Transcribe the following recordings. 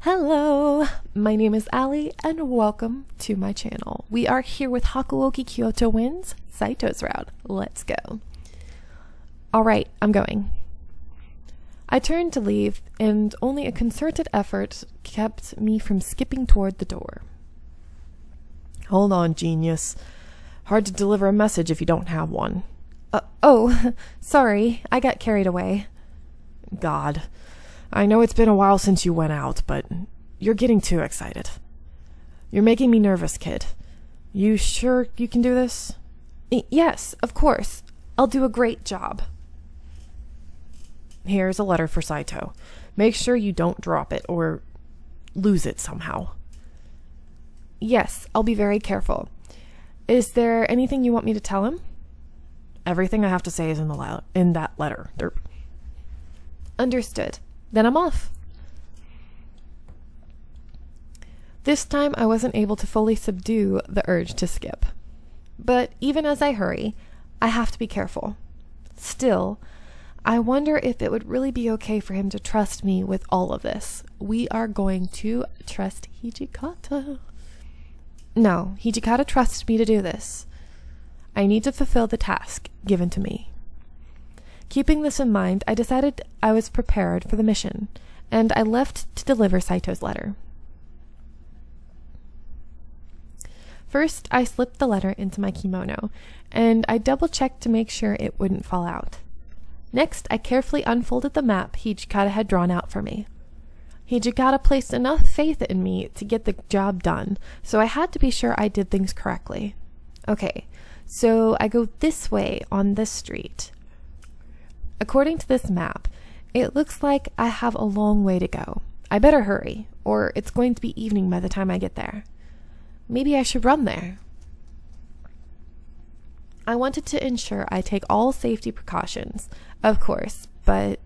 Hello, my name is Ali and welcome to my channel. We are here with Hakuoki Kyoto wins Saito's route. Let's go. Alright, I'm going. I turned to leave and only a concerted effort kept me from skipping toward the door. Hold on, genius. Hard to deliver a message if you don't have one. Sorry, I got carried away. God. I know it's been a while since you went out, but you're getting too excited. You're making me nervous, kid. You sure you can do this? Yes, of course. I'll do a great job. Here's a letter for Saito. Make sure you don't drop it or lose it somehow. Yes, I'll be very careful. Is there anything you want me to tell him? Everything I have to say is in that letter. Derp. Understood. Then I'm off. This time I wasn't able to fully subdue the urge to skip. But even as I hurry, I have to be careful. Still, I wonder if it would really be okay for him to trust me with all of this. We are going to trust Hijikata. No, Hijikata trusts me to do this. I need to fulfill the task given to me. Keeping this in mind, I decided I was prepared for the mission, and I left to deliver Saito's letter. First, I slipped the letter into my kimono, and I double-checked to make sure it wouldn't fall out. Next, I carefully unfolded the map Hijikata had drawn out for me. Hijikata placed enough faith in me to get the job done, so I had to be sure I did things correctly. Okay, so I go this way on this street. According to this map, it looks like I have a long way to go. I better hurry, or it's going to be evening by the time I get there. Maybe I should run there. I wanted to ensure I take all safety precautions, of course, but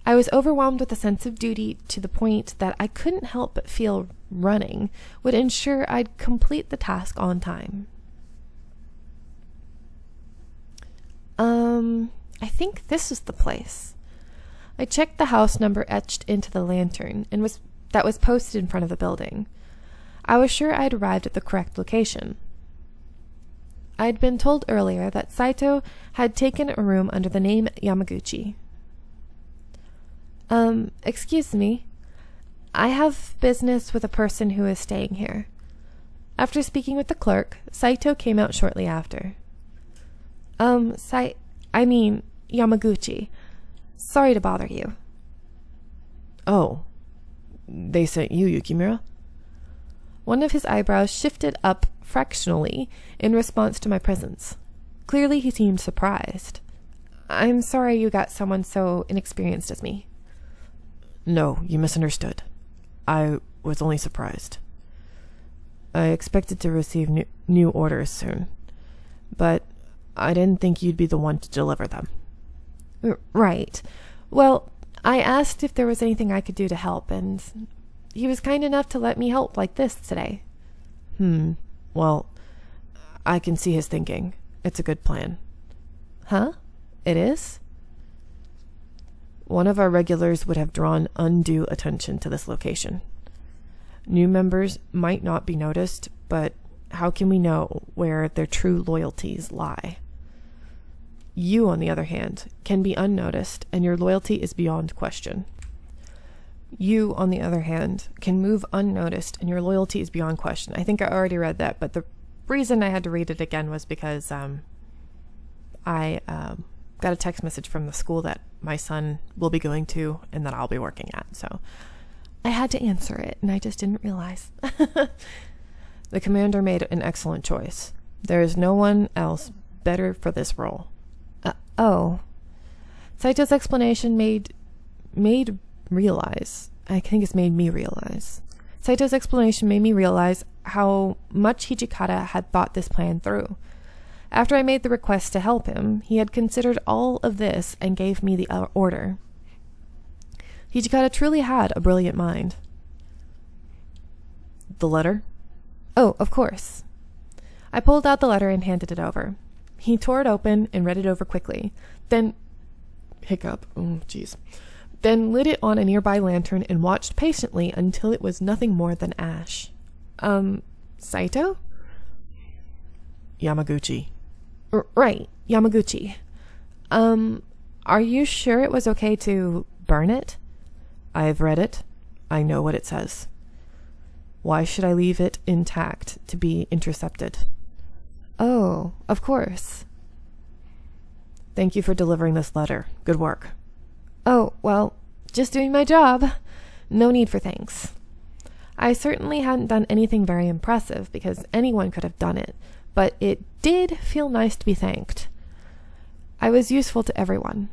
I was overwhelmed with a sense of duty to the point that I couldn't help but feel running would ensure I'd complete the task on time. I think this is the place. I checked the house number etched into the lantern that was posted in front of the building. I was sure I'd arrived at the correct location. I'd been told earlier that Saito had taken a room under the name Yamaguchi. Excuse me. I have business with a person who is staying here. After speaking with the clerk, Saito came out shortly after. Yamaguchi. Sorry to bother you. Oh, they sent you, Yukimura? One of his eyebrows shifted up fractionally in response to my presence. Clearly he seemed surprised. I'm sorry you got someone so inexperienced as me. No, you misunderstood. I was only surprised. I expected to receive new orders soon, but I didn't think you'd be the one to deliver them. Right. Well, I asked if there was anything I could do to help, and he was kind enough to let me help like this today. Well, I can see his thinking. It's a good plan. Huh? It is? One of our regulars would have drawn undue attention to this location. New members might not be noticed, but how can we know where their true loyalties lie? You, on the other hand, can be unnoticed, and your loyalty is beyond question. You, on the other hand, can move unnoticed, and your loyalty is beyond question. I think I already read that, but the reason I had to read it again was because I got a text message from the school that my son will be going to and that I'll be working at, so I had to answer it, and I just didn't realize. The commander made an excellent choice. There is no one else better for this role. Saito's explanation made me realize Saito's explanation made me realize how much Hijikata had thought this plan through. After I made the request to help him, he had considered all of this and gave me the order. Hijikata truly had a brilliant mind. The letter? Oh, of course. I pulled out the letter and handed it over. He tore it open and read it over quickly. Then, hiccup, then lit it on a nearby lantern and watched patiently until it was nothing more than ash. Saito? Yamaguchi. Right, Yamaguchi. Are you sure it was okay to burn it? I've read it. I know what it says. Why should I leave it intact to be intercepted? Oh, of course. Thank you for delivering this letter. Good work. Oh, well, just doing my job. No need for thanks. I certainly hadn't done anything very impressive because anyone could have done it, but it did feel nice to be thanked. I was useful to everyone.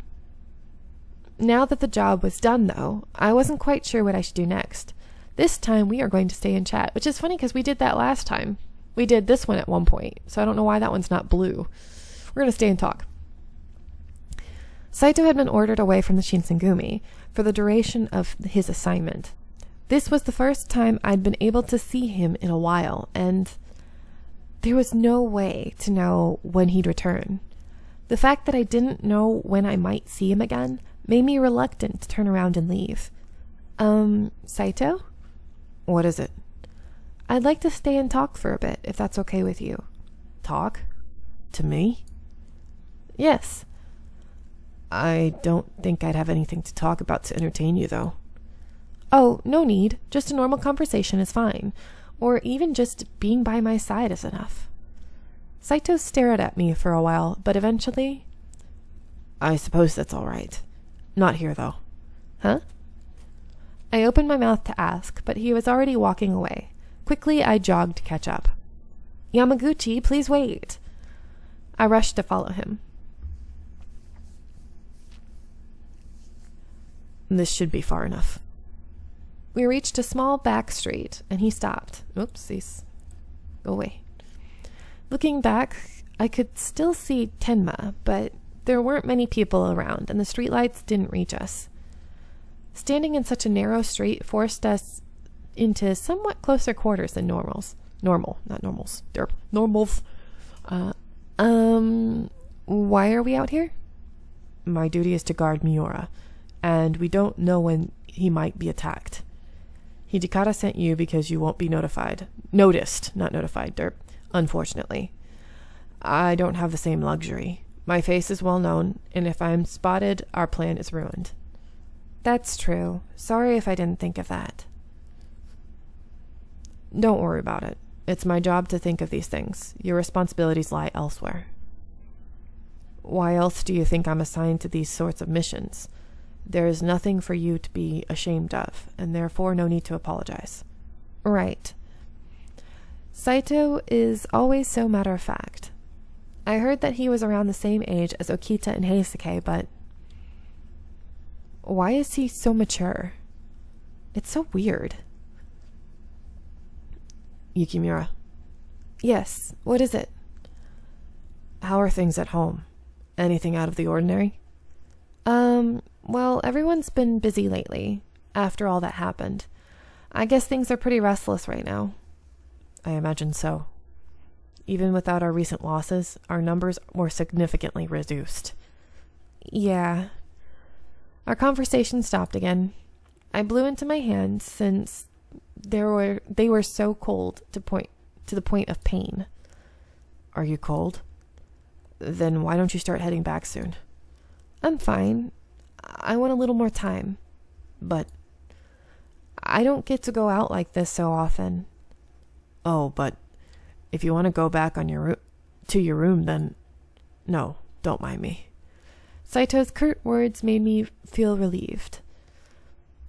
Now that the job was done, though, I wasn't quite sure what I should do next. This time we are going to stay and chat, which is funny because we did that last time. We did this one at one point, so I don't know why that one's not blue. We're going to stay and talk. Saito had been ordered away from the Shinsengumi for the duration of his assignment. This was the first time I'd been able to see him in a while, and there was no way to know when he'd return. The fact that I didn't know when I might see him again made me reluctant to turn around and leave. Saito? What is it? I'd like to stay and talk for a bit, if that's okay with you. Talk? To me? Yes. I don't think I'd have anything to talk about to entertain you, though. Oh, no need. Just a normal conversation is fine. Or even just being by my side is enough. Saito stared at me for a while, but eventually... I suppose that's all right. Not here, though. Huh? I opened my mouth to ask, but he was already walking away. Quickly, I jogged to catch up. Yamaguchi, please wait. I rushed to follow him. This should be far enough. We reached a small back street, and he stopped. Oopsies. Go away. Looking back, I could still see Tenma, but there weren't many people around, and the streetlights didn't reach us. Standing in such a narrow street forced us into somewhat closer quarters than normals. Not normals. Derp. Normals. Why are we out here? My duty is to guard Miura, and we don't know when he might be attacked. Hijikata sent you because you won't be notified. Noticed, not notified, derp. Unfortunately. I don't have the same luxury. My face is well known, and if I'm spotted, our plan is ruined. That's true. Sorry if I didn't think of that. Don't worry about it. It's my job to think of these things. Your responsibilities lie elsewhere. Why else do you think I'm assigned to these sorts of missions? There is nothing for you to be ashamed of, and therefore no need to apologize. Right. Saito is always so matter-of-fact. I heard that he was around the same age as Okita and Heisuke, but why is he so mature? It's so weird. Yukimura. Yes, what is it? How are things at home? Anything out of the ordinary? Well, everyone's been busy lately, after all that happened. I guess things are pretty restless right now. I imagine so. Even without our recent losses, our numbers were significantly reduced. Yeah. Our conversation stopped again. I blew into my hands since they were so cold to the point of pain. Are you cold? Then why don't you start heading back soon? I'm fine. I want a little more time. But I don't get to go out like this so often. Oh, but if you want to go back on to your room, then no, don't mind me. Saito's curt words made me feel relieved.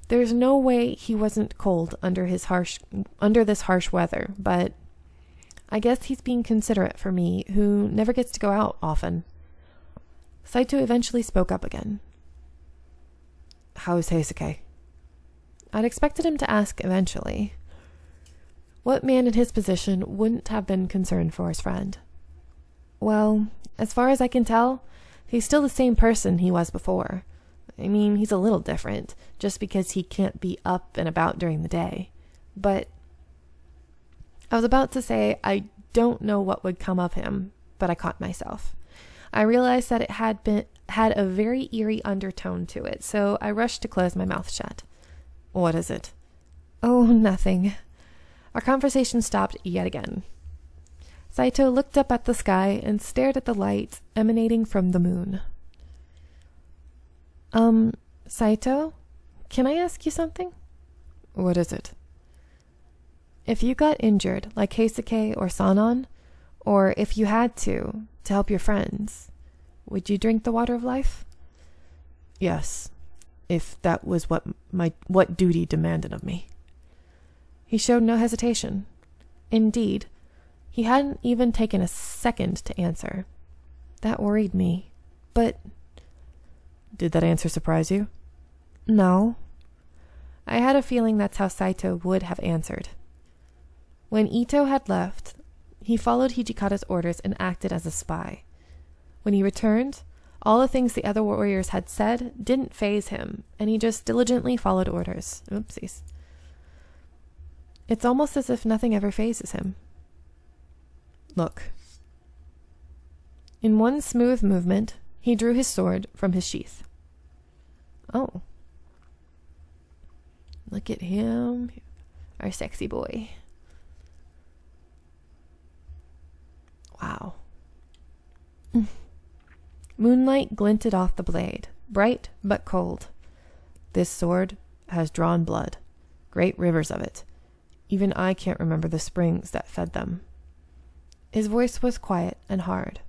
There's no way he wasn't cold under this harsh weather, but I guess he's being considerate for me, who never gets to go out often. Saito eventually spoke up again. How is Heisuke? I'd expected him to ask eventually. What man in his position wouldn't have been concerned for his friend? Well, as far as I can tell, he's still the same person he was before. I mean, he's a little different, just because he can't be up and about during the day. But I was about to say I don't know what would come of him, but I caught myself. I realized that it had a very eerie undertone to it, so I rushed to close my mouth shut. What is it? Oh, nothing. Our conversation stopped yet again. Saito looked up at the sky and stared at the light emanating from the moon. Saito, can I ask you something? What is it? If you got injured, like Keisuke or Sanan, or if you had to help your friends, would you drink the water of life? Yes, if that was what duty demanded of me. He showed no hesitation. Indeed, he hadn't even taken a second to answer. That worried me, but... Did that answer surprise you? No. I had a feeling that's how Saito would have answered. When Ito had left, he followed Hijikata's orders and acted as a spy. When he returned, all the things the other warriors had said didn't faze him, and he just diligently followed orders. Oopsies. It's almost as if nothing ever fazes him. Look. In one smooth movement, he drew his sword from his sheath. Oh. Look at him, our sexy boy. Wow. Moonlight glinted off the blade, bright but cold. This sword has drawn blood, great rivers of it. Even I can't remember the springs that fed them. His voice was quiet and hard.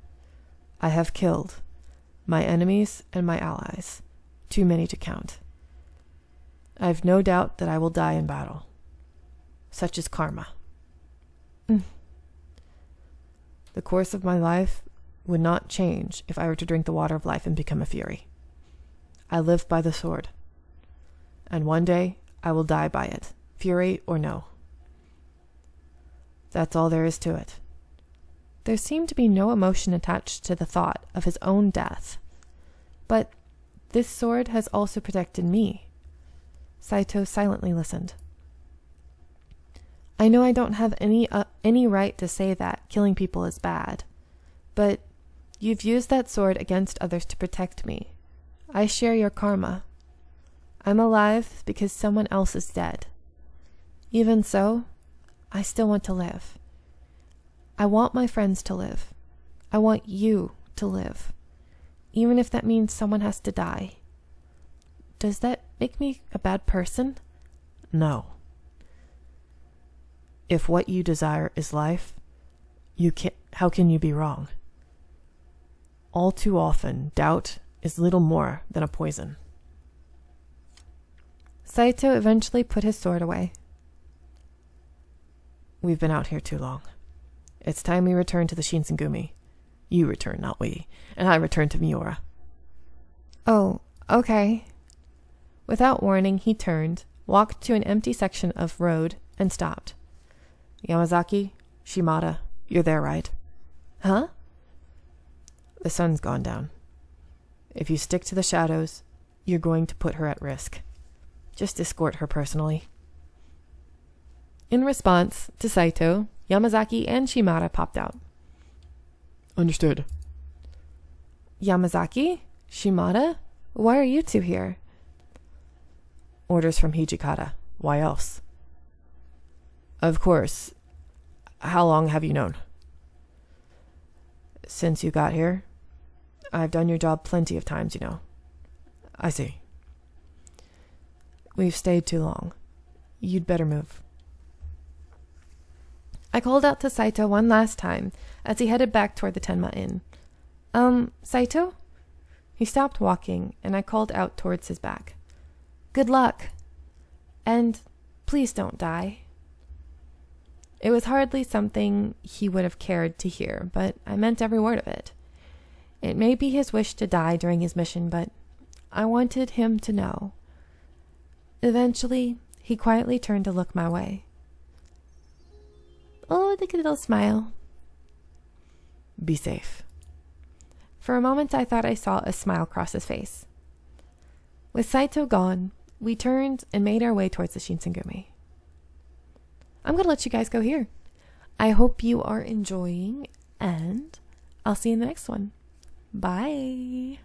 I have killed my enemies and my allies, too many to count. I've no doubt that I will die in battle. Such is karma. The course of my life would not change if I were to drink the water of life and become a fury. I live by the sword, and one day I will die by it, fury or no. That's all there is to it. There seemed to be no emotion attached to the thought of his own death. But this sword has also protected me. Saito silently listened. I know I don't have any right to say that killing people is bad, but you've used that sword against others to protect me. I share your karma. I'm alive because someone else is dead. Even so, I still want to live. I want my friends to live. I want you to live, even if that means someone has to die. Does that make me a bad person? No. If what you desire is life, how can you be wrong? All too often, doubt is little more than a poison. Saito eventually put his sword away. We've been out here too long. It's time we return to the Shinsengumi. You return, not we. And I return to Miura. Oh, okay. Without warning, he turned, walked to an empty section of road, and stopped. Yamazaki, Shimada, you're there, right? Huh? The sun's gone down. If you stick to the shadows, you're going to put her at risk. Just escort her personally. In response to Saito, Yamazaki and Shimada popped out. Understood. Yamazaki? Shimada? Why are you two here? Orders from Hijikata. Why else? Of course. How long have you known? Since you got here. I've done your job plenty of times, you know. I see. We've stayed too long. You'd better move. I called out to Saito one last time as he headed back toward the Tenma Inn. Saito? He stopped walking, and I called out towards his back. Good luck. And please don't die. It was hardly something he would have cared to hear, but I meant every word of it. It may be his wish to die during his mission, but I wanted him to know. Eventually, he quietly turned to look my way. Oh, the little smile. Be safe. For a moment, I thought I saw a smile cross his face. With Saito gone, we turned and made our way towards the Shinsengumi. I'm going to let you guys go here. I hope you are enjoying, and I'll see you in the next one. Bye.